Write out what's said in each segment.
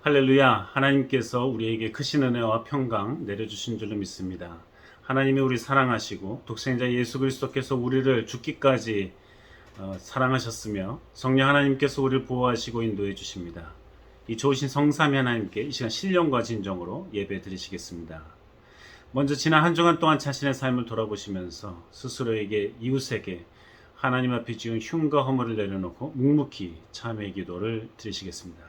할렐루야. 하나님께서 우리에게 크신 은혜와 평강 내려주신 줄로 믿습니다. 하나님이 우리 사랑하시고 독생자 예수 그리스도께서 우리를 죽기까지 사랑하셨으며 성령 하나님께서 우리를 보호하시고 인도해 주십니다. 이 좋으신 성삼위 하나님께 이 시간 신령과 진정으로 예배 드리시겠습니다. 먼저 지난 한 주간 동안 자신의 삶을 돌아보시면서 스스로에게, 이웃에게 하나님 앞에 지은 흉과 허물을 내려놓고 묵묵히 참회 기도를 드리시겠습니다.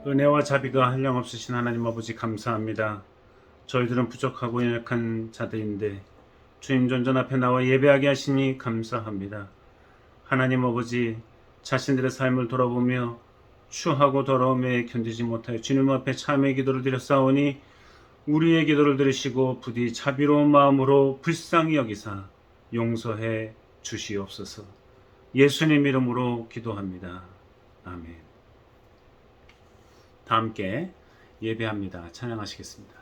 은혜와 자비가 한량없으신 하나님 아버지 감사합니다. 저희들은 부족하고 연약한 자들인데 주님 전전 앞에 나와 예배하게 하시니 감사합니다. 하나님 아버지, 자신들의 삶을 돌아보며 추하고 더러움에 견디지 못하여 주님 앞에 참회 기도를 드렸사오니 우리의 기도를 들으시고 부디 자비로운 마음으로 불쌍히 여기사 용서해 주시옵소서. 예수님 이름으로 기도합니다. 아멘. 다 함께 예배합니다. 찬양하시겠습니다.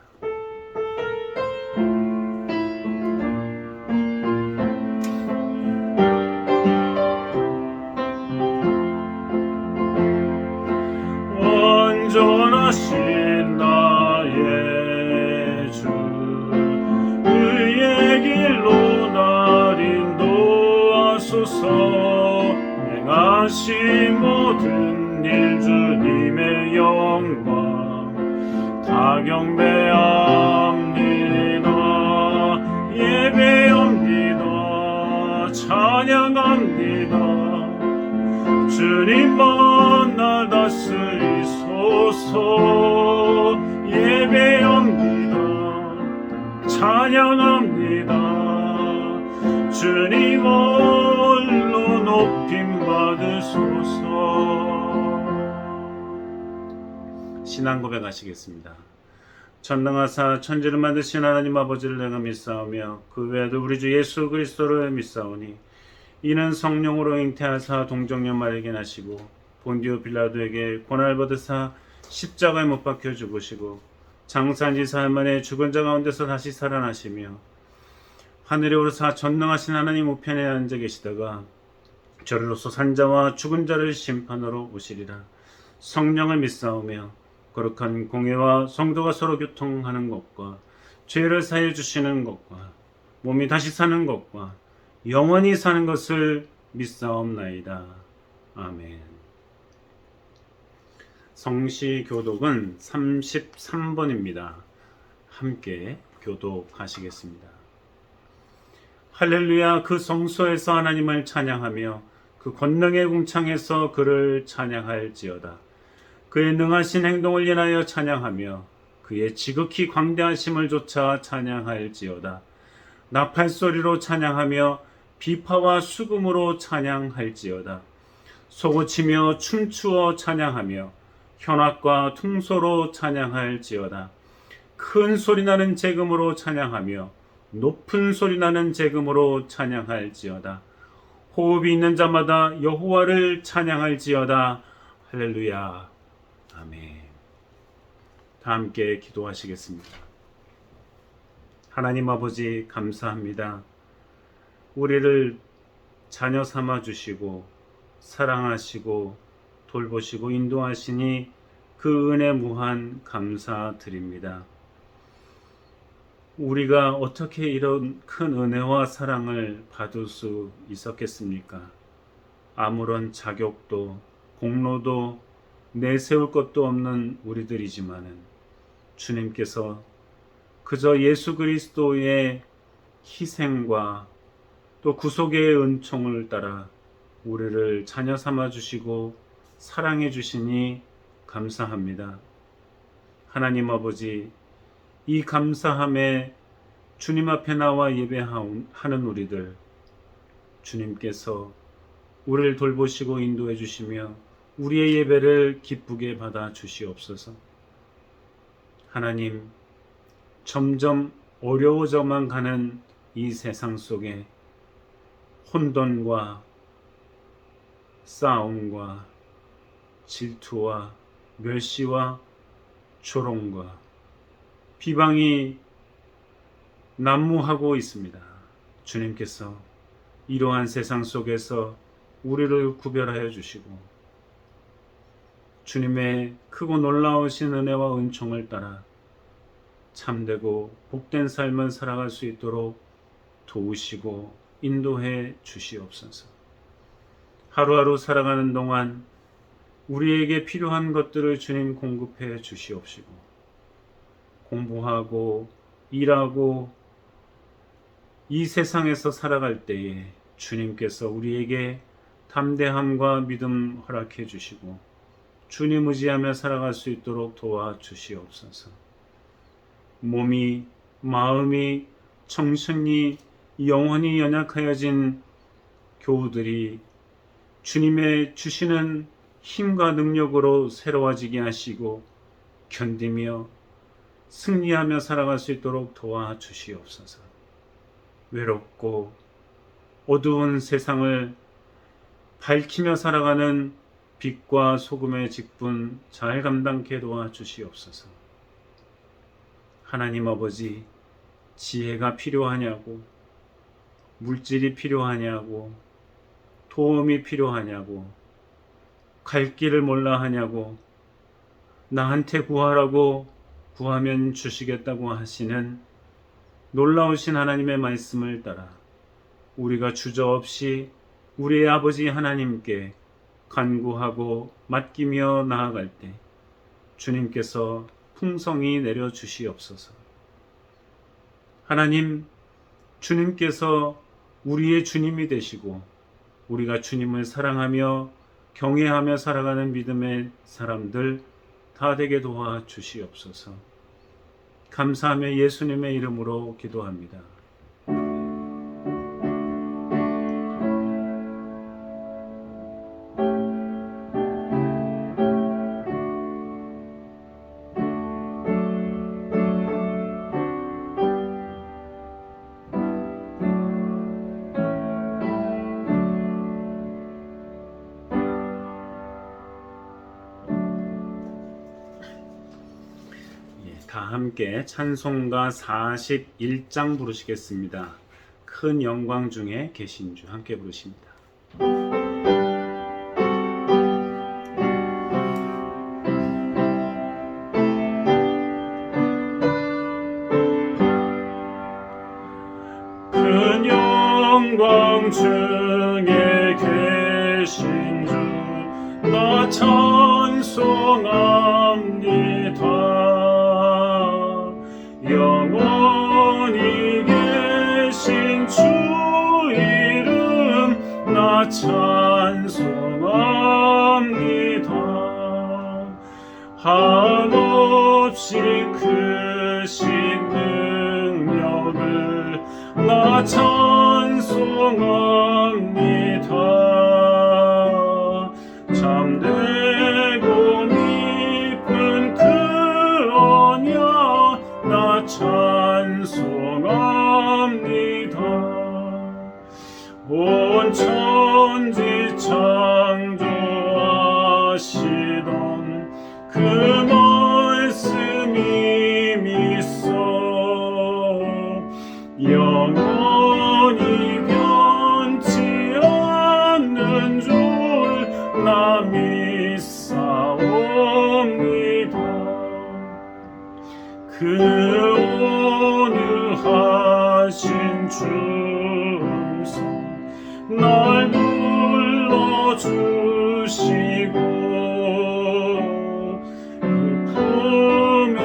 온전하신 나의 주, 의의 길로 날 인도하소서. 행하신 모든 일 주님의 영광 다 경배합니다. 예배합니다. 찬양합니다. 주님만 날 다스리소서. 예배합니다. 찬양합니다. 주님 홀로 높임 받으소서. 신앙 고백하시겠습니다. 전능하사 천지를 만드신 하나님 아버지를 내가 믿사오며 그 외에도 우리 주 예수 그리스도를 믿사오니 이는 성령으로 잉태하사 동정녀 마리아에게 나시고 본디오 빌라도에게 고난을 받으사 십자가에 못 박혀 죽으시고 장사한 지 사흘 만에 죽은 자 가운데서 다시 살아나시며 하늘에 오르사 전능하신 하나님 우편에 앉아 계시다가 저리로서 산자와 죽은 자를 심판하러 오시리라. 성령을 믿사오며 거룩한 공회와 성도가 서로 교통하는 것과 죄를 사해 주시는 것과 몸이 다시 사는 것과 영원히 사는 것을 믿사옵나이다. 아멘. 성시 교독은 33번입니다. 함께 교독하시겠습니다. 할렐루야. 그 성소에서 하나님을 찬양하며 그 권능의 궁창에서 그를 찬양할지어다. 그의 능하신 행동을 인하여 찬양하며 그의 지극히 광대하심을 조차 찬양할지어다. 나팔소리로 찬양하며 비파와 수금으로 찬양할지어다. 소고치며 춤추어 찬양하며 현악과 퉁소로 찬양할지어다. 큰 소리나는 재금으로 찬양하며 높은 소리나는 재금으로 찬양할지어다. 호흡이 있는 자마다 여호와를 찬양할지어다. 할렐루야. 아멘. 다 함께 기도하시겠습니다. 하나님 아버지 감사합니다. 우리를 자녀 삼아 주시고 사랑하시고 돌보시고 인도하시니 그 은혜 무한 감사드립니다. 우리가 어떻게 이런 큰 은혜와 사랑을 받을 수 있었겠습니까? 아무런 자격도 공로도 내세울 것도 없는 우리들이지만은 주님께서 그저 예수 그리스도의 희생과 또 구속의 은총을 따라 우리를 자녀 삼아 주시고 사랑해 주시니 감사합니다. 하나님 아버지, 이 감사함에 주님 앞에 나와 예배하는 우리들, 주님께서 우리를 돌보시고 인도해 주시며 우리의 예배를 기쁘게 받아 주시옵소서. 하나님, 점점 어려워져만 가는 이 세상 속에 혼돈과 싸움과 질투와 멸시와 조롱과 비방이 난무하고 있습니다. 주님께서 이러한 세상 속에서 우리를 구별하여 주시고 주님의 크고 놀라우신 은혜와 은총을 따라 참되고 복된 삶을 살아갈 수 있도록 도우시고 인도해 주시옵소서. 하루하루 살아가는 동안 우리에게 필요한 것들을 주님 공급해 주시옵시고 공부하고 일하고 이 세상에서 살아갈 때에 주님께서 우리에게 담대함과 믿음 허락해 주시고 주님 의지하며 살아갈 수 있도록 도와주시옵소서. 몸이, 마음이, 정신이 영원히 연약하여진 교우들이 주님의 주시는 힘과 능력으로 새로워지게 하시고 견디며 승리하며 살아갈 수 있도록 도와주시옵소서. 외롭고 어두운 세상을 밝히며 살아가는 빛과 소금의 직분 잘 감당케 도와주시옵소서. 하나님 아버지, 지혜가 필요하냐고, 물질이 필요하냐고, 도움이 필요하냐고, 갈 길을 몰라 하냐고, 나한테 구하라고 구하면 주시겠다고 하시는 놀라우신 하나님의 말씀을 따라 우리가 주저없이 우리의 아버지 하나님께 간구하고 맡기며 나아갈 때 주님께서 풍성히 내려주시옵소서. 하나님, 주님께서 우리의 주님이 되시고 우리가 주님을 사랑하며 경외하며 살아가는 믿음의 사람들 다 되게 도와주시옵소서. 감사하며 예수님의 이름으로 기도합니다. 다 함께 찬송가 41장 부르시겠습니다. 큰 영광 중에 계신 주 함께 부르십니다. 큰 영광 중에 계신 주 나 찬송합니다. 영원히 계신 주 이름 나 찬송합니다. 한없이 크신 능력을 나 찬송합니다. 참되고 깊은 그 언약 나 찬송합니다. 온 천지 창조하시던 그 말씀이 미소 영원히 변치 않는 줄 나 믿사옵니다. 그 오늘 하신 충성 날 불러주시고 그 품에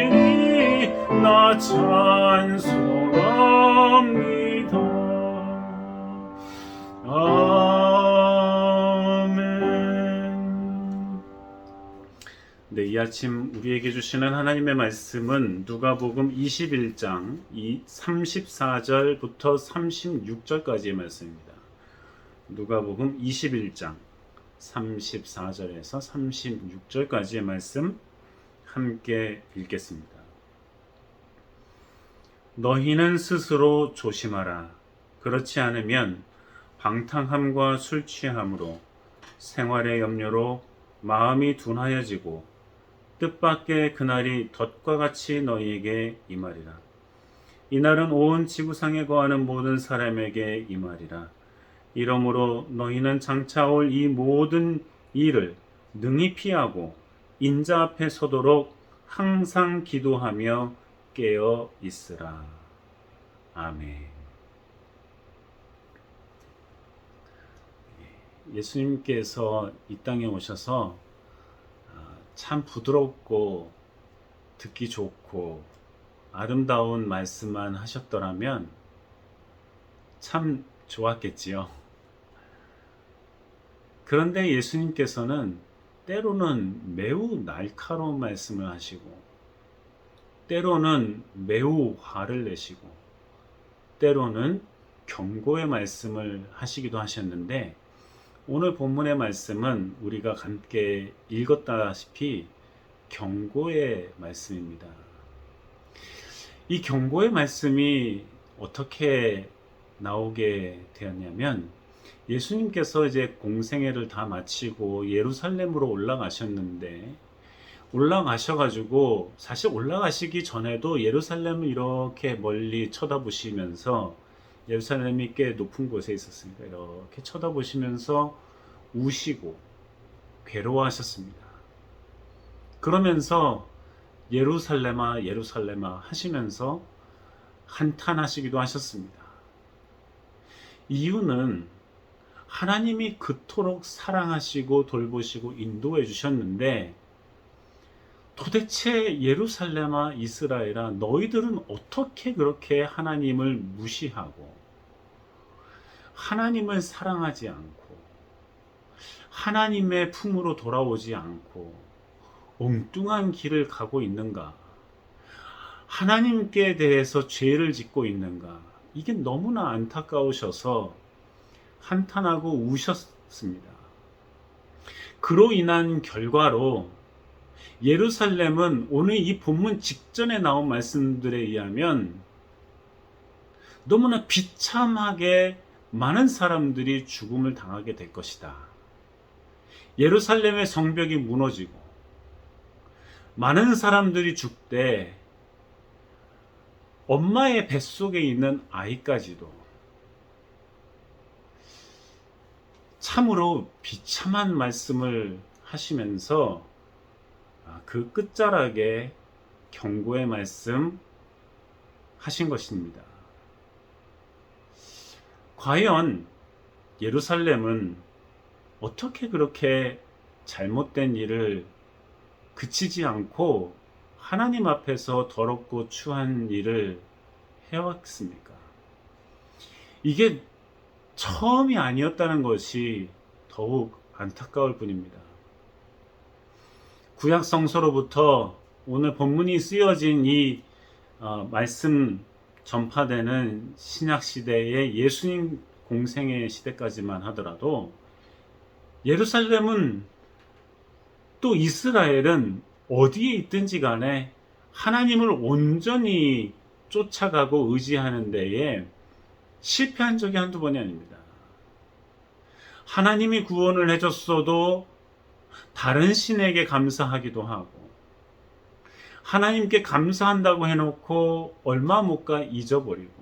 품어주시니 나 찬송합니다. 아멘. 네, 이 아침 우리에게 주시는 하나님의 말씀은 누가복음 21장 34절부터 36절까지의 말씀입니다. 누가복음 21장 34절에서 36절까지의 말씀 함께 읽겠습니다. 너희는 스스로 조심하라. 그렇지 않으면 방탕함과 술 취함으로 생활의 염려로 마음이 둔하여지고 뜻밖의 그날이 덫과 같이 너희에게 임하리라. 이날은 온 지구상에 거하는 모든 사람에게 임하리라. 이러므로 너희는 장차 올 이 모든 일을 능히 피하고 인자 앞에 서도록 항상 기도하며 깨어 있으라. 아멘. 예수님께서 이 땅에 오셔서 참 부드럽고 듣기 좋고 아름다운 말씀만 하셨더라면 참 좋았겠지요. 그런데 예수님께서는 때로는 매우 날카로운 말씀을 하시고 때로는 매우 화를 내시고 때로는 경고의 말씀을 하시기도 하셨는데 오늘 본문의 말씀은 우리가 함께 읽었다시피 경고의 말씀입니다. 이 경고의 말씀이 어떻게 나오게 되었냐면 예수님께서 이제 공생애를 다 마치고 예루살렘으로 올라가셨는데 올라가셔가지고 사실 올라가시기 전에도 예루살렘을 이렇게 멀리 쳐다보시면서 예루살렘이 꽤 높은 곳에 있었으니까 이렇게 쳐다보시면서 우시고 괴로워하셨습니다. 그러면서 예루살렘아 예루살렘아 하시면서 한탄하시기도 하셨습니다. 이유는 하나님이 그토록 사랑하시고 돌보시고 인도해 주셨는데 도대체 예루살렘아 이스라엘아 너희들은 어떻게 그렇게 하나님을 무시하고 하나님을 사랑하지 않고 하나님의 품으로 돌아오지 않고 엉뚱한 길을 가고 있는가? 하나님께 대해서 죄를 짓고 있는가? 이게 너무나 안타까우셔서 한탄하고 우셨습니다. 그로 인한 결과로 예루살렘은 오늘 이 본문 직전에 나온 말씀들에 의하면 너무나 비참하게 많은 사람들이 죽음을 당하게 될 것이다. 예루살렘의 성벽이 무너지고 많은 사람들이 죽되 엄마의 뱃속에 있는 아이까지도 참으로 비참한 말씀을 하시면서 그 끝자락에 경고의 말씀 하신 것입니다. 과연 예루살렘은 어떻게 그렇게 잘못된 일을 그치지 않고 하나님 앞에서 더럽고 추한 일을 해왔습니까? 이게 처음이 아니었다는 것이 더욱 안타까울 뿐입니다. 구약 성서로부터 오늘 본문이 쓰여진 이 말씀 전파되는 신약 시대의 예수님 공생의 시대까지만 하더라도 예루살렘은 또 이스라엘은 어디에 있든지 간에 하나님을 온전히 쫓아가고 의지하는 데에 실패한 적이 한두 번이 아닙니다. 하나님이 구원을 해줬어도 다른 신에게 감사하기도 하고 하나님께 감사한다고 해놓고 얼마 못 가 잊어버리고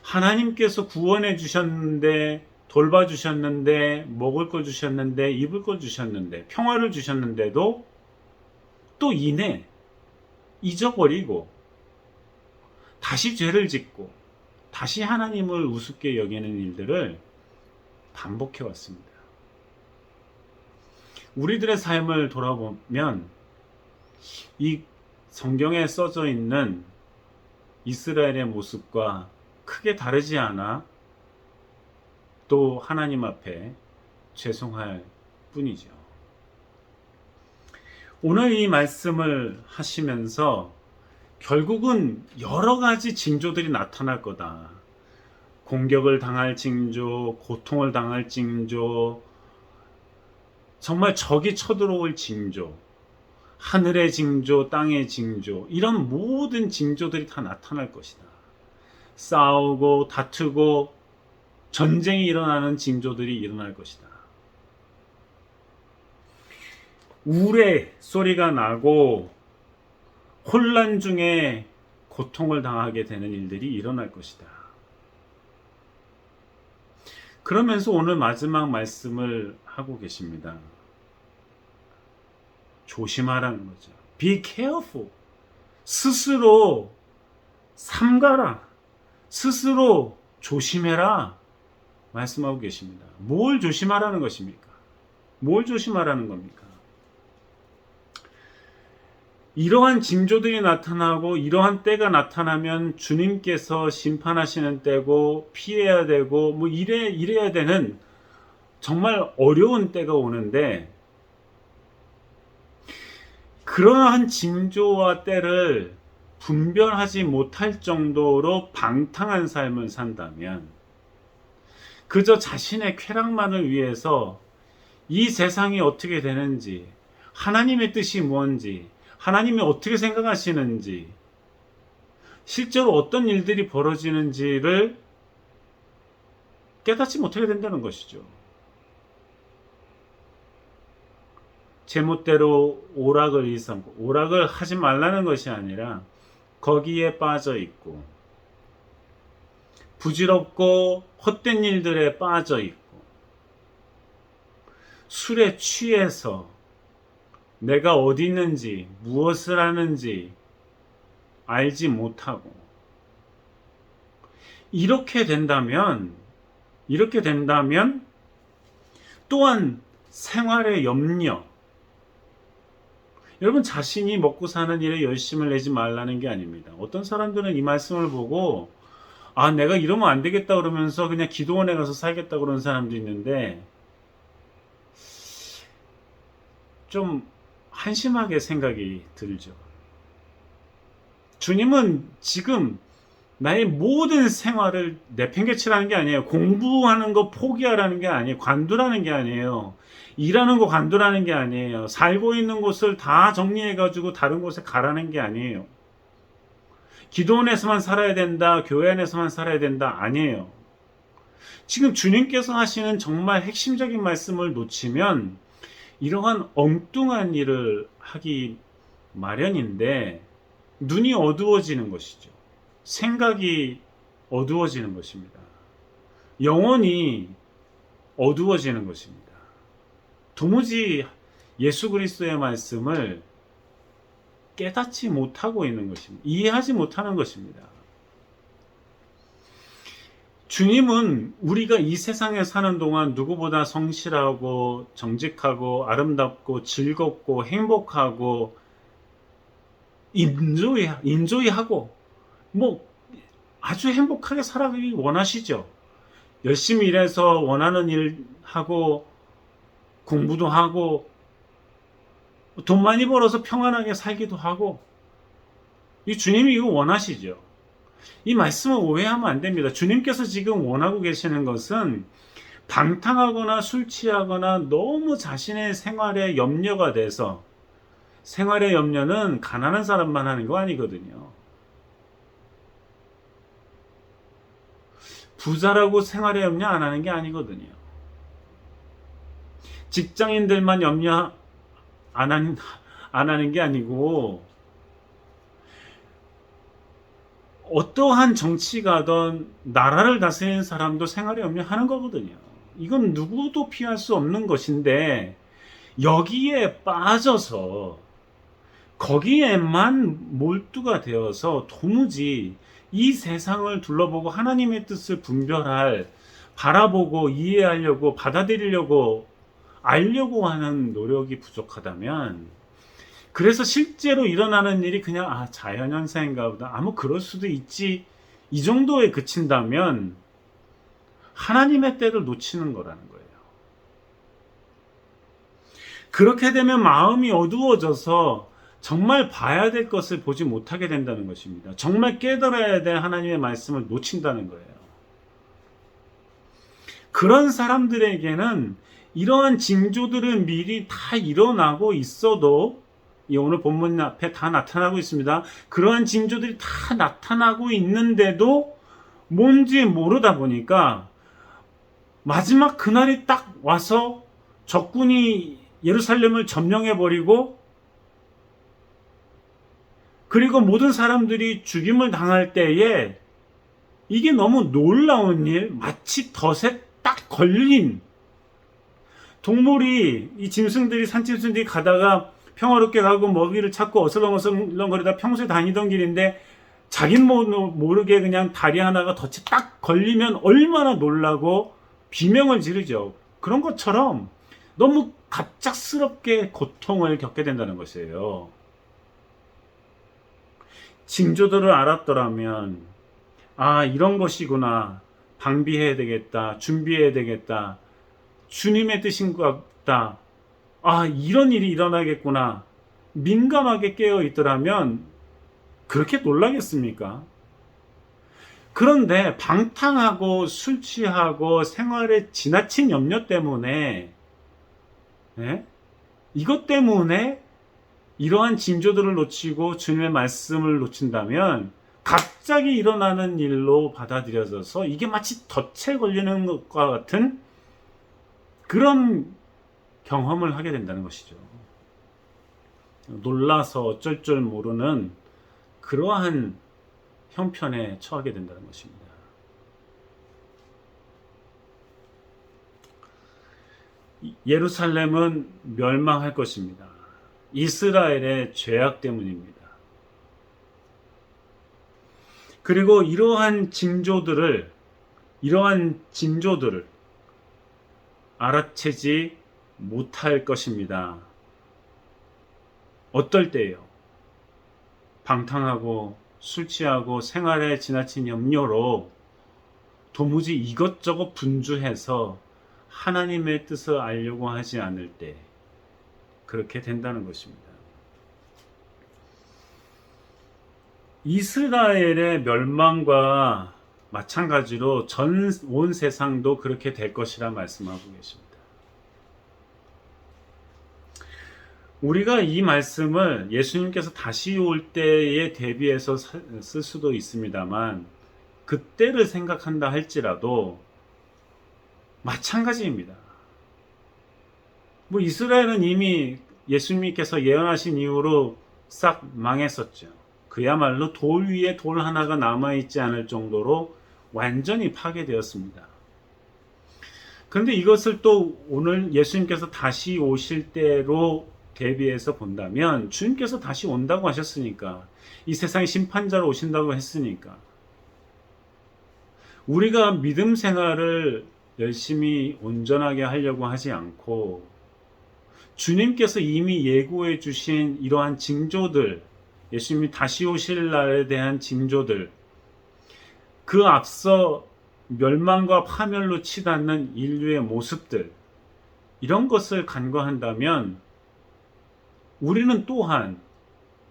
하나님께서 구원해 주셨는데 돌봐주셨는데 먹을 거 주셨는데 입을 거 주셨는데 평화를 주셨는데도 또 이내 잊어버리고 다시 죄를 짓고 다시 하나님을 우습게 여기는 일들을 반복해 왔습니다. 우리들의 삶을 돌아보면 이 성경에 써져 있는 이스라엘의 모습과 크게 다르지 않아 또 하나님 앞에 죄송할 뿐이죠. 오늘 이 말씀을 하시면서 결국은 여러 가지 징조들이 나타날 거다. 공격을 당할 징조, 고통을 당할 징조, 정말 적이 쳐들어올 징조, 하늘의 징조, 땅의 징조, 이런 모든 징조들이 다 나타날 것이다. 싸우고 다투고 전쟁이 일어나는 징조들이 일어날 것이다. 우레 소리가 나고 혼란 중에 고통을 당하게 되는 일들이 일어날 것이다. 그러면서 오늘 마지막 말씀을 하고 계십니다. 조심하라는 거죠. Be careful. 스스로 삼가라. 스스로 조심해라. 말씀하고 계십니다. 뭘 조심하라는 것입니까? 뭘 조심하라는 겁니까? 이러한 징조들이 나타나고 이러한 때가 나타나면 주님께서 심판하시는 때고 피해야 되고 뭐 이래야 되는 정말 어려운 때가 오는데, 그러한 징조와 때를 분별하지 못할 정도로 방탕한 삶을 산다면, 그저 자신의 쾌락만을 위해서 이 세상이 어떻게 되는지, 하나님의 뜻이 뭔지, 하나님이 어떻게 생각하시는지, 실제로 어떤 일들이 벌어지는지를 깨닫지 못하게 된다는 것이죠. 제멋대로 오락을 일삼고, 오락을 하지 말라는 것이 아니라 거기에 빠져 있고 부질없고 헛된 일들에 빠져 있고 술에 취해서 내가 어디 있는지 무엇을 하는지 알지 못하고, 이렇게 된다면 또한 생활의 염려, 여러분, 자신이 먹고 사는 일에 열심을 내지 말라는 게 아닙니다. 어떤 사람들은 이 말씀을 보고 내가 이러면 안 되겠다 그러면서 그냥 기도원에 가서 살겠다 그러는 사람도 있는데, 좀 한심하게 생각이 들죠. 주님은 지금 나의 모든 생활을 내팽개치라는 게 아니에요. 공부하는 거 포기하라는 게 아니에요. 관두라는 게 아니에요. 일하는 거 관두라는 게 아니에요. 살고 있는 곳을 다 정리해가지고 다른 곳에 가라는 게 아니에요. 기도원에서만 살아야 된다, 교회 안에서만 살아야 된다, 아니에요. 지금 주님께서 하시는 정말 핵심적인 말씀을 놓치면 이러한 엉뚱한 일을 하기 마련인데, 눈이 어두워지는 것이죠. 생각이 어두워지는 것입니다. 영혼이 어두워지는 것입니다. 도무지 예수 그리스도의 말씀을 깨닫지 못하고 있는 것입니다. 이해하지 못하는 것입니다. 주님은 우리가 이 세상에 사는 동안 누구보다 성실하고 정직하고 아름답고 즐겁고 행복하고 인조이하고 뭐 아주 행복하게 살아가기 원하시죠. 열심히 일해서 원하는 일 하고 공부도 하고 돈 많이 벌어서 평안하게 살기도 하고, 이 주님이 이거 원하시죠. 이 말씀을 오해하면 안 됩니다. 주님께서 지금 원하고 계시는 것은 방탕하거나 술 취하거나 너무 자신의 생활에 염려가 돼서, 생활의 염려는 가난한 사람만 하는 거 아니거든요. 부자라고 생활의 염려 안 하는 게 아니거든요. 직장인들만 염려 안 하는 게 아니고, 어떠한 정치가든 나라를 다스리는 사람도 생활에 염려하는 거거든요. 이건 누구도 피할 수 없는 것인데, 여기에 빠져서 거기에만 몰두가 되어서 도무지 이 세상을 둘러보고 하나님의 뜻을 바라보고 이해하려고 받아들이려고 알려고 하는 노력이 부족하다면, 그래서 실제로 일어나는 일이 그냥 자연현상인가 보다, 뭐 그럴 수도 있지, 이 정도에 그친다면 하나님의 때를 놓치는 거라는 거예요. 그렇게 되면 마음이 어두워져서 정말 봐야 될 것을 보지 못하게 된다는 것입니다. 정말 깨달아야 될 하나님의 말씀을 놓친다는 거예요. 그런 사람들에게는 이러한 징조들은 미리 다 일어나고 있어도, 오늘 본문 앞에 다 나타나고 있습니다. 그러한 징조들이 다 나타나고 있는데도 뭔지 모르다 보니까 마지막 그날이 딱 와서 적군이 예루살렘을 점령해버리고, 그리고 모든 사람들이 죽임을 당할 때에 이게 너무 놀라운 일, 마치 덫에 딱 걸린 동물이, 이 짐승들이, 산짐승들이 가다가 평화롭게 가고 먹이를 찾고 어슬렁어슬렁거리다 평소에 다니던 길인데 자긴 모르게 그냥 다리 하나가 덫에 딱 걸리면 얼마나 놀라고 비명을 지르죠. 그런 것처럼 너무 갑작스럽게 고통을 겪게 된다는 것이에요. 징조들을 알았더라면, 아, 이런 것이구나, 방비해야 되겠다, 준비해야 되겠다, 주님의 뜻인 것 같다, 아, 이런 일이 일어나겠구나, 민감하게 깨어 있더라면 그렇게 놀라겠습니까? 그런데 방탕하고 술 취하고 생활에 지나친 염려 때문에, 이것 때문에 이러한 징조들을 놓치고 주님의 말씀을 놓친다면 갑자기 일어나는 일로 받아들여져서 이게 마치 덫에 걸리는 것과 같은 그런 경험을 하게 된다는 것이죠. 놀라서 어쩔 줄 모르는 그러한 형편에 처하게 된다는 것입니다. 예루살렘은 멸망할 것입니다. 이스라엘의 죄악 때문입니다. 그리고 이러한 징조들을 알아채지 못할 것입니다. 어떨 때요? 방탕하고 술 취하고 생활에 지나친 염려로 도무지 이것저것 분주해서 하나님의 뜻을 알려고 하지 않을 때 그렇게 된다는 것입니다. 이스라엘의 멸망과 마찬가지로 온 세상도 그렇게 될 것이라 말씀하고 계십니다. 우리가 이 말씀을 예수님께서 다시 올 때에 대비해서 쓸 수도 있습니다만, 그때를 생각한다 할지라도 마찬가지입니다. 이스라엘은 이미 예수님께서 예언하신 이후로 싹 망했었죠. 그야말로 돌 위에 돌 하나가 남아있지 않을 정도로 완전히 파괴되었습니다. 그런데 이것을 또 오늘 예수님께서 다시 오실 때로 대비해서 본다면, 주님께서 다시 온다고 하셨으니까, 이 세상의 심판자로 오신다고 했으니까, 우리가 믿음 생활을 열심히 온전하게 하려고 하지 않고 주님께서 이미 예고해 주신 이러한 징조들, 예수님이 다시 오실 날에 대한 징조들, 그 앞서 멸망과 파멸로 치닫는 인류의 모습들, 이런 것을 간과한다면 우리는 또한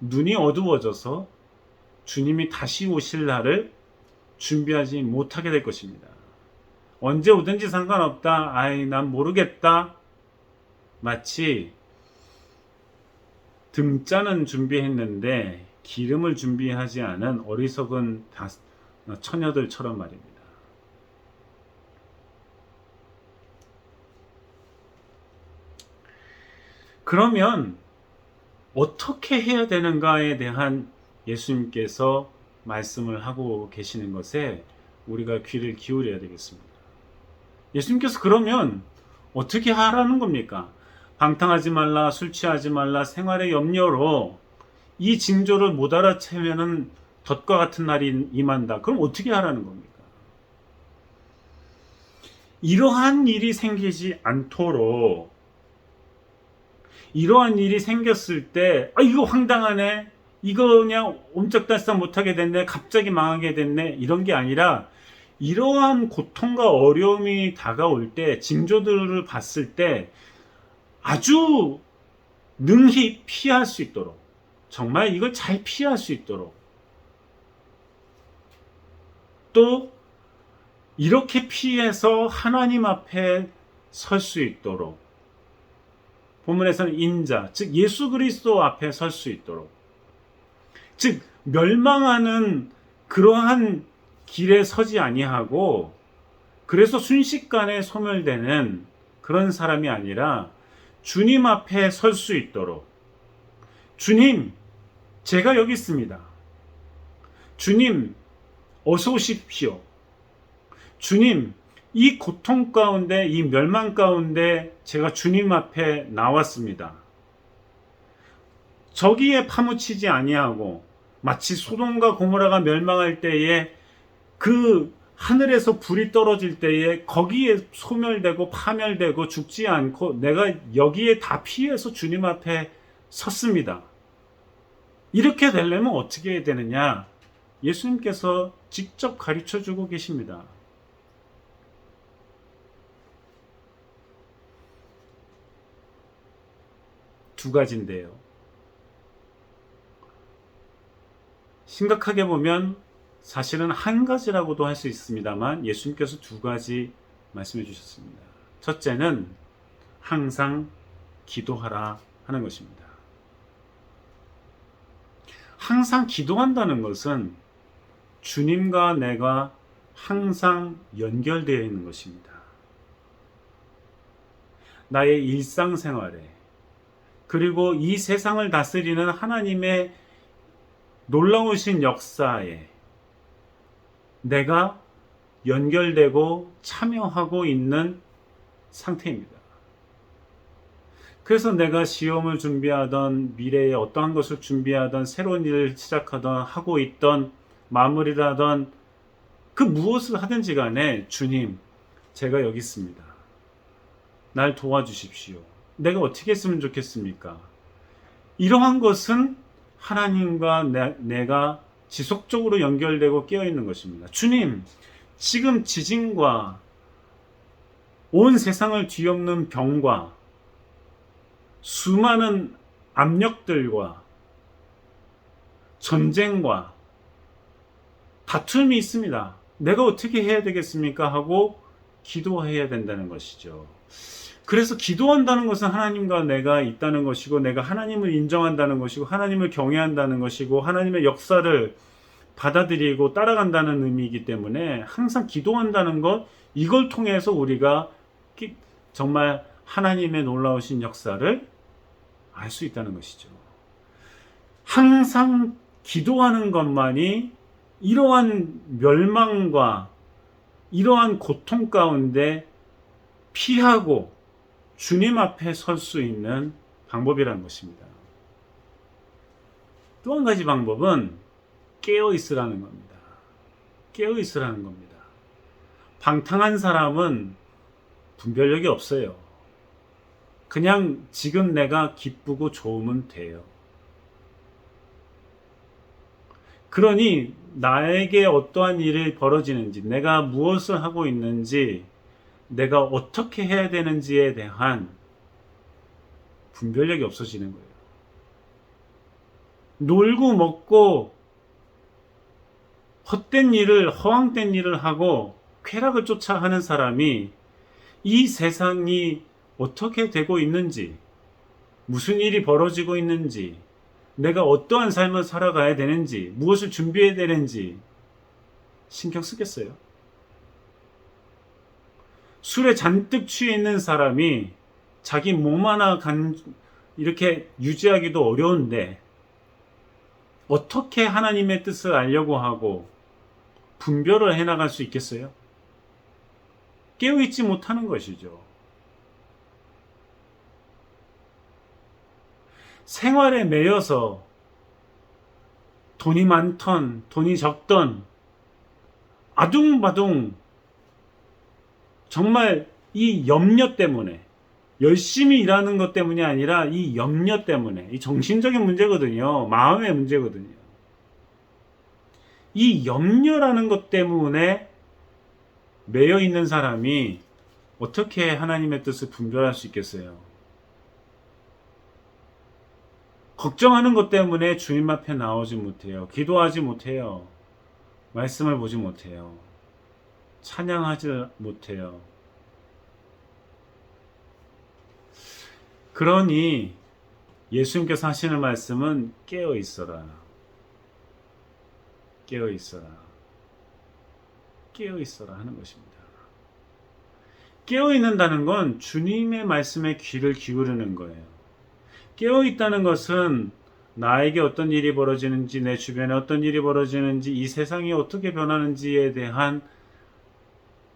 눈이 어두워져서 주님이 다시 오실 날을 준비하지 못하게 될 것입니다. 언제 오든지 상관없다, 아이 난 모르겠다, 마치 등잔은 준비했는데 기름을 준비하지 않은 어리석은 처녀들처럼 말입니다. 그러면 어떻게 해야 되는가에 대한 예수님께서 말씀을 하고 계시는 것에 우리가 귀를 기울여야 되겠습니다. 예수님께서 그러면 어떻게 하라는 겁니까? 방탕하지 말라, 술 취하지 말라, 생활의 염려로 이 징조를 못 알아채면은 덫과 같은 날이 임한다. 그럼 어떻게 하라는 겁니까? 이러한 일이 생기지 않도록, 이러한 일이 생겼을 때 이거 황당하네, 이거 그냥 옴짝달싹 못하게 됐네, 갑자기 망하게 됐네, 이런 게 아니라 이러한 고통과 어려움이 다가올 때, 징조들을 봤을 때 아주 능히 피할 수 있도록, 정말 이걸 잘 피할 수 있도록, 또 이렇게 피해서 하나님 앞에 설 수 있도록, 본문에서는 인자, 즉 예수 그리스도 앞에 설 수 있도록, 즉 멸망하는 그러한 길에 서지 아니하고 그래서 순식간에 소멸되는 그런 사람이 아니라 주님 앞에 설 수 있도록, 주님, 제가 여기 있습니다. 주님, 어서 오십시오. 주님, 이 고통 가운데, 이 멸망 가운데 제가 주님 앞에 나왔습니다. 저기에 파묻히지 아니하고 마치 소돔과 고모라가 멸망할 때에 그 하늘에서 불이 떨어질 때에 거기에 소멸되고 파멸되고 죽지 않고 내가 여기에 다 피해서 주님 앞에 섰습니다. 이렇게 되려면 어떻게 해야 되느냐? 예수님께서 직접 가르쳐 주고 계십니다. 두 가지인데요. 심각하게 보면 사실은 한 가지라고도 할 수 있습니다만 예수님께서 두 가지 말씀해 주셨습니다. 첫째는 항상 기도하라 하는 것입니다. 항상 기도한다는 것은 주님과 내가 항상 연결되어 있는 것입니다. 나의 일상생활에, 그리고 이 세상을 다스리는 하나님의 놀라우신 역사에 내가 연결되고 참여하고 있는 상태입니다. 그래서 내가 시험을 준비하던, 미래에 어떠한 것을 준비하던, 새로운 일을 시작하던, 하고 있던, 마무리를 하던, 그 무엇을 하든지 간에 주님, 제가 여기 있습니다. 날 도와주십시오. 내가 어떻게 했으면 좋겠습니까? 이러한 것은 하나님과 내가 지속적으로 연결되고 깨어있는 것입니다. 주님, 지금 지진과 온 세상을 뒤엎는 병과 수많은 압력들과 전쟁과 다툼이 있습니다. 내가 어떻게 해야 되겠습니까? 하고 기도해야 된다는 것이죠. 그래서 기도한다는 것은 하나님과 내가 있다는 것이고, 내가 하나님을 인정한다는 것이고, 하나님을 경외한다는 것이고, 하나님의 역사를 받아들이고 따라간다는 의미이기 때문에 항상 기도한다는 것, 이걸 통해서 우리가 정말 하나님의 놀라우신 역사를 알 수 있다는 것이죠. 항상 기도하는 것만이 이러한 멸망과 이러한 고통 가운데 피하고 주님 앞에 설 수 있는 방법이라는 것입니다. 또 한 가지 방법은 깨어 있으라는 겁니다. 깨어 있으라는 겁니다. 방탕한 사람은 분별력이 없어요. 그냥 지금 내가 기쁘고 좋으면 돼요. 그러니 나에게 어떠한 일이 벌어지는지, 내가 무엇을 하고 있는지, 내가 어떻게 해야 되는지에 대한 분별력이 없어지는 거예요. 놀고 먹고 헛된 일을, 허황된 일을 하고 쾌락을 쫓아 하는 사람이 이 세상이 어떻게 되고 있는지, 무슨 일이 벌어지고 있는지, 내가 어떠한 삶을 살아가야 되는지, 무엇을 준비해야 되는지 신경 쓰겠어요? 술에 잔뜩 취해 있는 사람이 자기 몸 하나 이렇게 유지하기도 어려운데 어떻게 하나님의 뜻을 알려고 하고 분별을 해나갈 수 있겠어요? 깨어있지 못하는 것이죠. 생활에 매여서 돈이 많던 돈이 적던 아둥바둥 정말 이 염려 때문에, 열심히 일하는 것 때문이 아니라 이 염려 때문에, 이 정신적인 문제거든요. 마음의 문제거든요. 이 염려라는 것 때문에 매여 있는 사람이 어떻게 하나님의 뜻을 분별할 수 있겠어요? 걱정하는 것 때문에 주님 앞에 나오지 못해요. 기도하지 못해요. 말씀을 보지 못해요. 찬양하지 못해요. 그러니 예수님께서 하시는 말씀은 깨어 있어라. 깨어 있어라. 깨어 있어라 하는 것입니다. 깨어 있는다는 건 주님의 말씀에 귀를 기울이는 거예요. 깨어 있다는 것은 나에게 어떤 일이 벌어지는지, 내 주변에 어떤 일이 벌어지는지, 이 세상이 어떻게 변하는지에 대한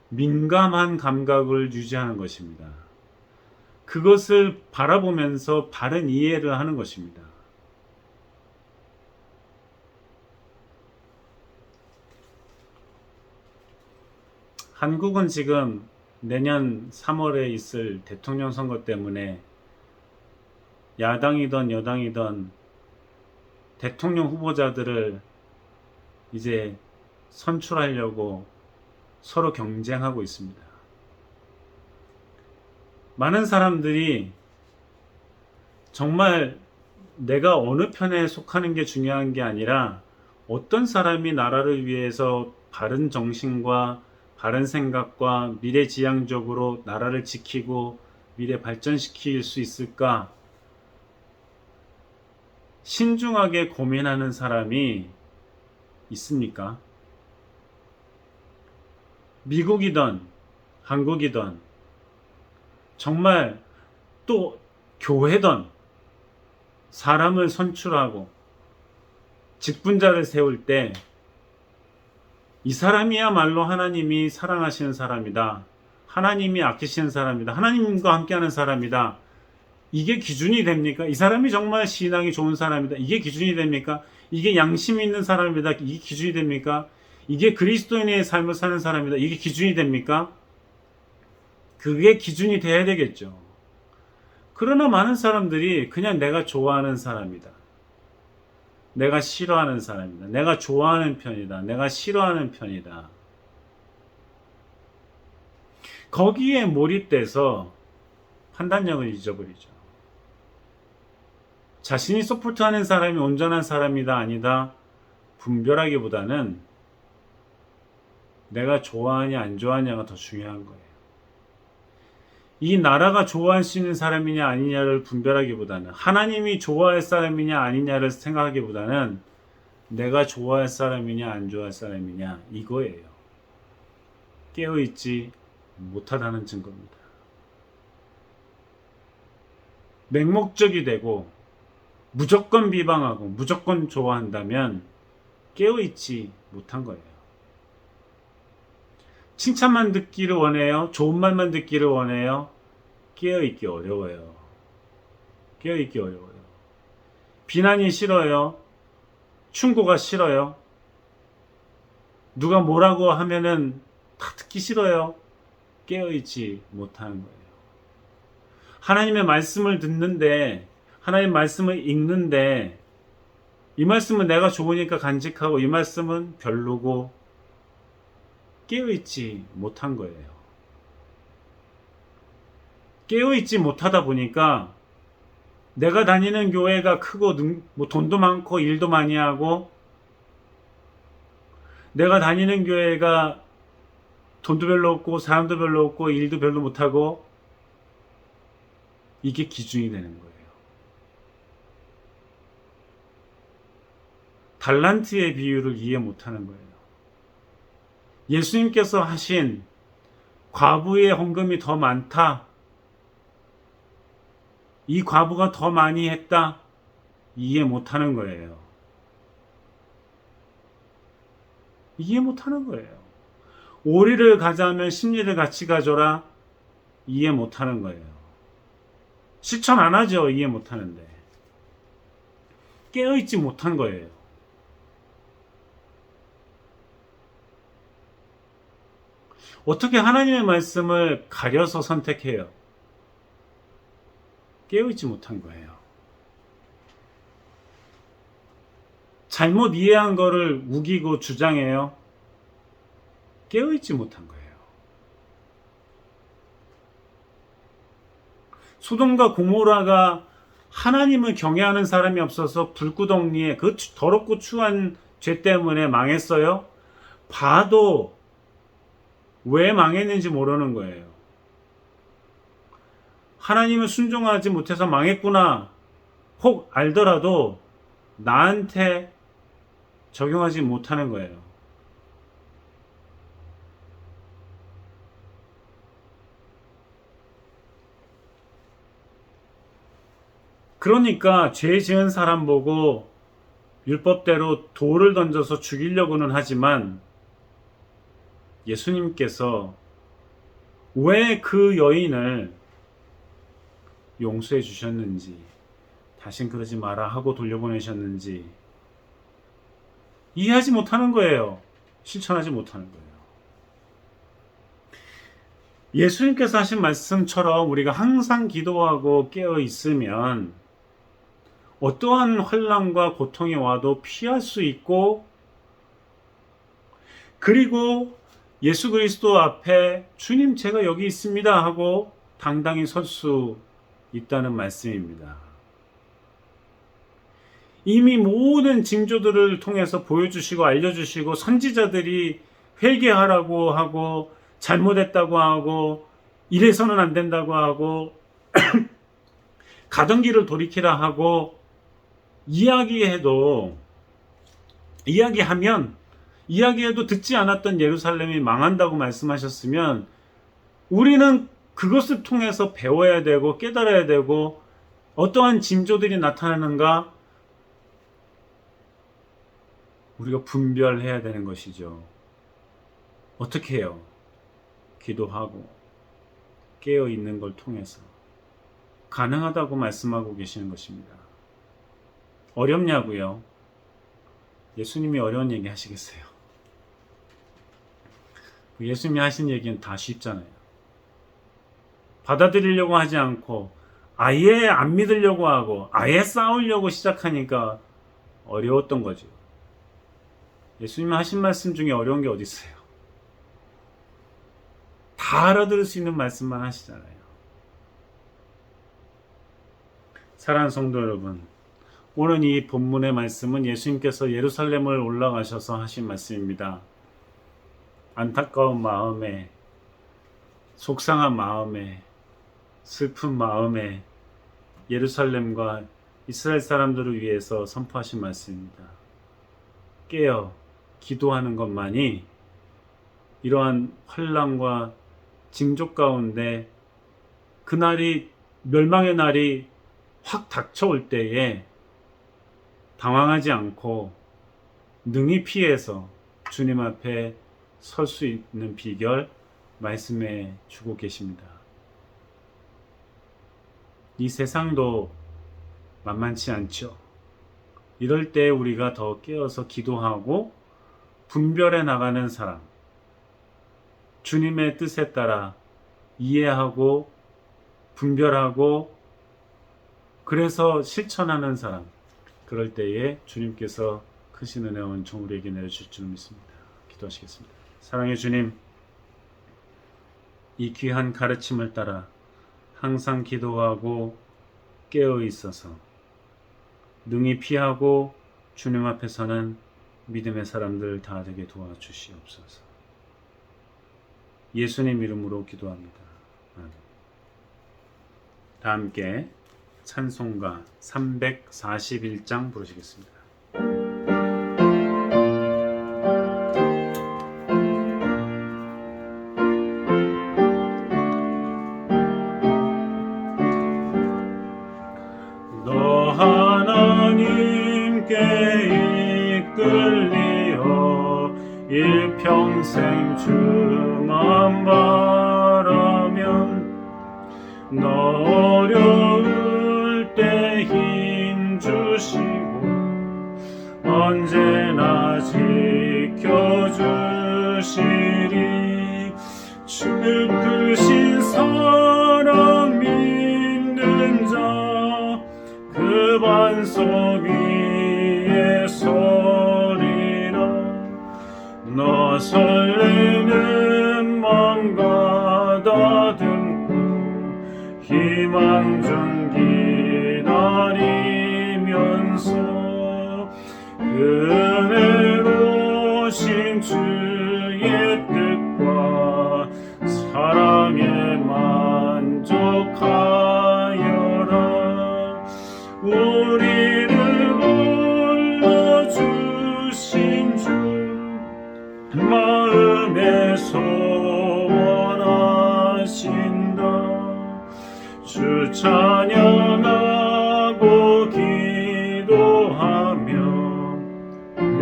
민감한 감각을 유지하는 것입니다. 그것을 바라보면서 바른 이해를 하는 것입니다. 한국은 지금 내년 3월에 있을 대통령 선거 때문에 야당이든 여당이든 대통령 후보자들을 이제 선출하려고 서로 경쟁하고 있습니다. 많은 사람들이 정말 내가 어느 편에 속하는 게 중요한 게 아니라 어떤 사람이 나라를 위해서 바른 정신과 바른 생각과 미래지향적으로 나라를 지키고 미래 발전시킬 수 있을까 신중하게 고민하는 사람이 있습니까? 미국이든 한국이든 정말 또 교회든 사람을 선출하고 직분자를 세울 때 이 사람이야말로 하나님이 사랑하시는 사람이다. 하나님이 아끼시는 사람이다. 하나님과 함께하는 사람이다. 이게 기준이 됩니까? 이 사람이 정말 신앙이 좋은 사람이다. 이게 기준이 됩니까? 이게 양심이 있는 사람이다. 이게 기준이 됩니까? 이게 그리스도인의 삶을 사는 사람이다. 이게 기준이 됩니까? 그게 기준이 돼야 되겠죠. 그러나 많은 사람들이 그냥 내가 좋아하는 사람이다. 내가 싫어하는 사람이다. 내가 좋아하는 편이다. 내가 싫어하는 편이다. 거기에 몰입돼서 판단력을 잊어버리죠. 자신이 서포트하는 사람이 온전한 사람이다 아니다 분별하기보다는 내가 좋아하냐 안 좋아하냐가 더 중요한 거예요. 이 나라가 좋아할 수 있는 사람이냐 아니냐를 분별하기보다는 하나님이 좋아할 사람이냐 아니냐를 생각하기보다는 내가 좋아할 사람이냐 안 좋아할 사람이냐 이거예요. 깨어있지 못하다는 증거입니다. 맹목적이 되고 무조건 비방하고 무조건 좋아한다면 깨어있지 못한 거예요. 칭찬만 듣기를 원해요? 좋은 말만 듣기를 원해요? 깨어있기 어려워요. 깨어있기 어려워요. 비난이 싫어요? 충고가 싫어요? 누가 뭐라고 하면은 다 듣기 싫어요? 깨어있지 못하는 거예요. 하나님의 말씀을 듣는데, 하나님의 말씀을 읽는데, 이 말씀은 내가 좋으니까 간직하고 이 말씀은 별로고 깨어있지 못한 거예요. 깨어있지 못하다 보니까 내가 다니는 교회가 크고 뭐 돈도 많고 일도 많이 하고 내가 다니는 교회가 돈도 별로 없고 사람도 별로 없고 일도 별로 못하고 이게 기준이 되는 거예요. 달란트의 비유를 이해 못하는 거예요. 예수님께서 하신 과부의 헌금이 더 많다. 이 과부가 더 많이 했다. 이해 못하는 거예요. 이해 못하는 거예요. 오리를 가자면 십리를 같이 가져라. 이해 못하는 거예요. 실천 안 하죠. 이해 못하는데. 깨어있지 못한 거예요. 어떻게 하나님의 말씀을 가려서 선택해요? 깨어있지 못한 거예요. 잘못 이해한 거를 우기고 주장해요. 깨어있지 못한 거예요. 소돔과 고모라가 하나님을 경외하는 사람이 없어서 불구덩이에 그 더럽고 추한 죄 때문에 망했어요? 봐도 왜 망했는지 모르는 거예요. 하나님을 순종하지 못해서 망했구나 혹 알더라도 나한테 적용하지 못하는 거예요. 그러니까 죄 지은 사람 보고 율법대로 돌을 던져서 죽이려고는 하지만 예수님께서 왜 그 여인을 용서해 주셨는지, 다신 그러지 마라 하고 돌려보내셨는지 이해하지 못하는 거예요. 실천하지 못하는 거예요. 예수님께서 하신 말씀처럼 우리가 항상 기도하고 깨어 있으면 어떠한 환난과 고통이 와도 피할 수 있고, 그리고 예수 그리스도 앞에 주님 제가 여기 있습니다 하고 당당히 설 수 있다는 말씀입니다. 이미 모든 징조들을 통해서 보여주시고 알려주시고 선지자들이 회개하라고 하고 잘못했다고 하고 이래서는 안 된다고 하고 가던 길을 돌이키라 하고 이야기해도 듣지 않았던 예루살렘이 망한다고 말씀하셨으면 우리는 그것을 통해서 배워야 되고 깨달아야 되고 어떠한 징조들이 나타나는가 우리가 분별해야 되는 것이죠. 어떻게 해요? 기도하고 깨어 있는 걸 통해서 가능하다고 말씀하고 계시는 것입니다. 어렵냐고요? 예수님이 어려운 얘기 하시겠어요? 예수님이 하신 얘기는 다 쉽잖아요. 받아들이려고 하지 않고 아예 안 믿으려고 하고 아예 싸우려고 시작하니까 어려웠던 거죠. 예수님이 하신 말씀 중에 어려운 게 어디 있어요? 다 알아들을 수 있는 말씀만 하시잖아요. 사랑하는 성도 여러분, 오늘 이 본문의 말씀은 예수님께서 예루살렘을 올라가셔서 하신 말씀입니다. 안타까운 마음에, 속상한 마음에, 슬픈 마음에 예루살렘과 이스라엘 사람들을 위해서 선포하신 말씀입니다. 깨어 기도하는 것만이 이러한 환난과 징조 가운데 그날이 멸망의 날이 확 닥쳐올 때에 당황하지 않고 능히 피해서 주님 앞에 설 수 있는 비결 말씀해 주고 계십니다. 이 세상도 만만치 않죠. 이럴 때 우리가 더 깨어서 기도하고 분별해 나가는 사람, 주님의 뜻에 따라 이해하고 분별하고 그래서 실천하는 사람, 그럴 때에 주님께서 크신 은혜와 은총 우리에게 내려주실 줄 믿습니다. 기도하시겠습니다. 사랑의 주님, 이 귀한 가르침을 따라 항상 기도하고 깨어 있어서 능히 피하고 주님 앞에서는 믿음의 사람들 다 되게 도와주시옵소서. 예수님 이름으로 기도합니다. 아멘. 다 함께 찬송가 341장 부르시겠습니다. 너 하나님께 이끌리어 일평생 주만 바라면 너 어려울 때 힘 주시고 언제나 지켜주시리. 주 크신 사랑 믿는 자 그 반석 위에 서리라. 너 설레는 맘 가다듬고 희망 준 기나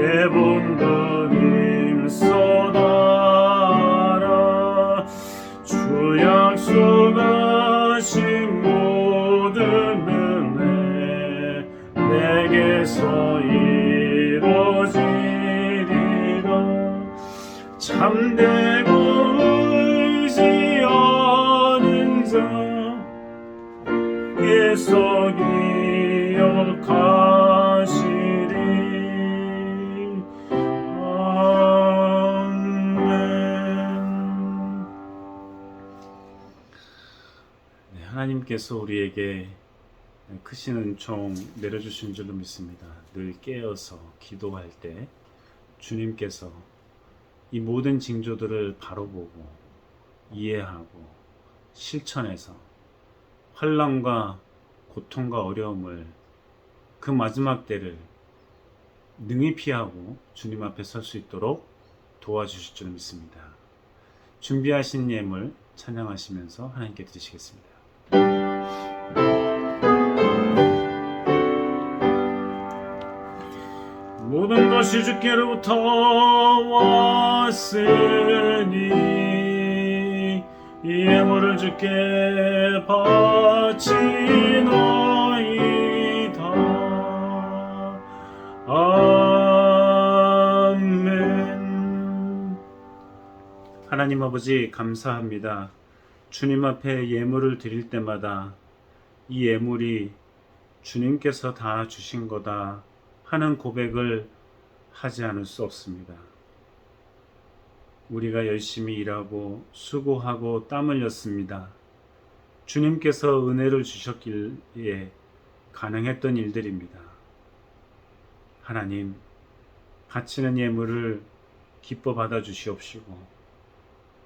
내 본드님 쏟아라. 주 약속하신 모든 은혜 내게서 이루어지리라. 참되고 의지하는 자 계속 기억하시리. 아멘. 네, 하나님께서 우리에게 크신 은총 내려주신 줄로 믿습니다. 늘 깨어서 기도할 때 주님께서 이 모든 징조들을 바로 보고 이해하고 실천해서 환난과 고통과 어려움을 그 마지막 때를 능히 피하고 주님 앞에 설 수 있도록 도와주실 줄 믿습니다. 준비하신 예물 찬양하시면서 하나님께 드리시겠습니다. 모든 것이 주께로부터 왔으니 이 예물을 주께 바치노이다. 아멘. 하나님 아버지 감사합니다. 주님 앞에 예물을 드릴 때마다 이 예물이 주님께서 다 주신 거다 하는 고백을 하지 않을 수 없습니다. 우리가 열심히 일하고 수고하고 땀 흘렸습니다. 주님께서 은혜를 주셨기에 가능했던 일들입니다. 하나님, 바치는 예물을 기뻐 받아 주시옵시고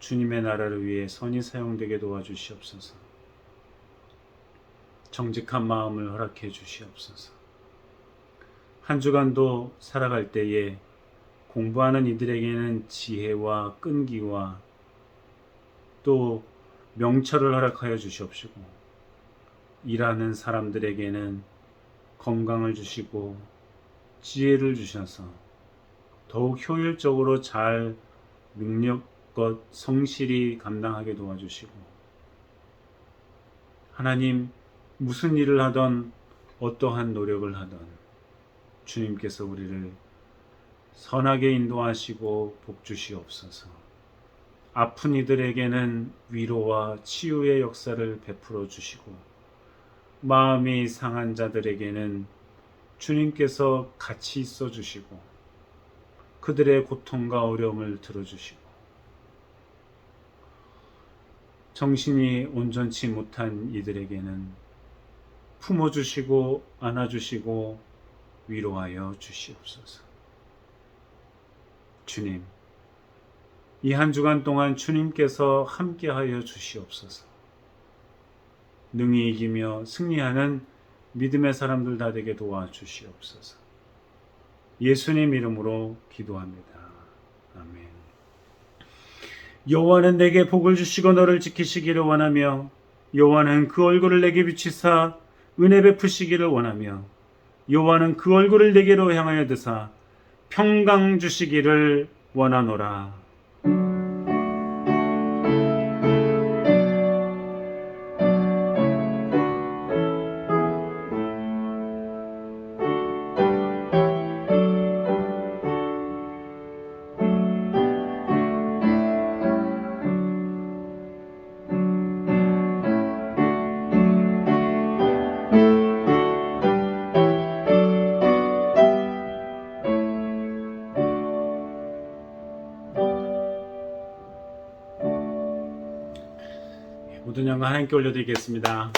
주님의 나라를 위해 선히 사용되게 도와주시옵소서. 정직한 마음을 허락해 주시옵소서. 한 주간도 살아갈 때에 공부하는 이들에게는 지혜와 끈기와 또 명철을 허락하여 주시옵시고 일하는 사람들에게는 건강을 주시고 지혜를 주셔서 더욱 효율적으로 잘 능력껏 성실히 감당하게 도와주시고 하나님 무슨 일을 하던 어떠한 노력을 하던 주님께서 우리를 선하게 인도하시고 복주시옵소서. 아픈 이들에게는 위로와 치유의 역사를 베풀어 주시고 마음이 상한 자들에게는 주님께서 같이 있어 주시고 그들의 고통과 어려움을 들어주시고 정신이 온전치 못한 이들에게는 품어주시고 안아주시고 위로하여 주시옵소서. 주님, 이 한 주간 동안 주님께서 함께하여 주시옵소서. 능히 이기며 승리하는 믿음의 사람들 다 되게 도와주시옵소서. 예수님 이름으로 기도합니다. 아멘. 여호와는 내게 복을 주시고 너를 지키시기를 원하며 여호와는 그 얼굴을 내게 비치사 은혜 베푸시기를 원하며 여호와는 그 얼굴을 내게로 향하여 드사 평강 주시기를 원하노라. 모든 영광 하나님께 올려드리겠습니다.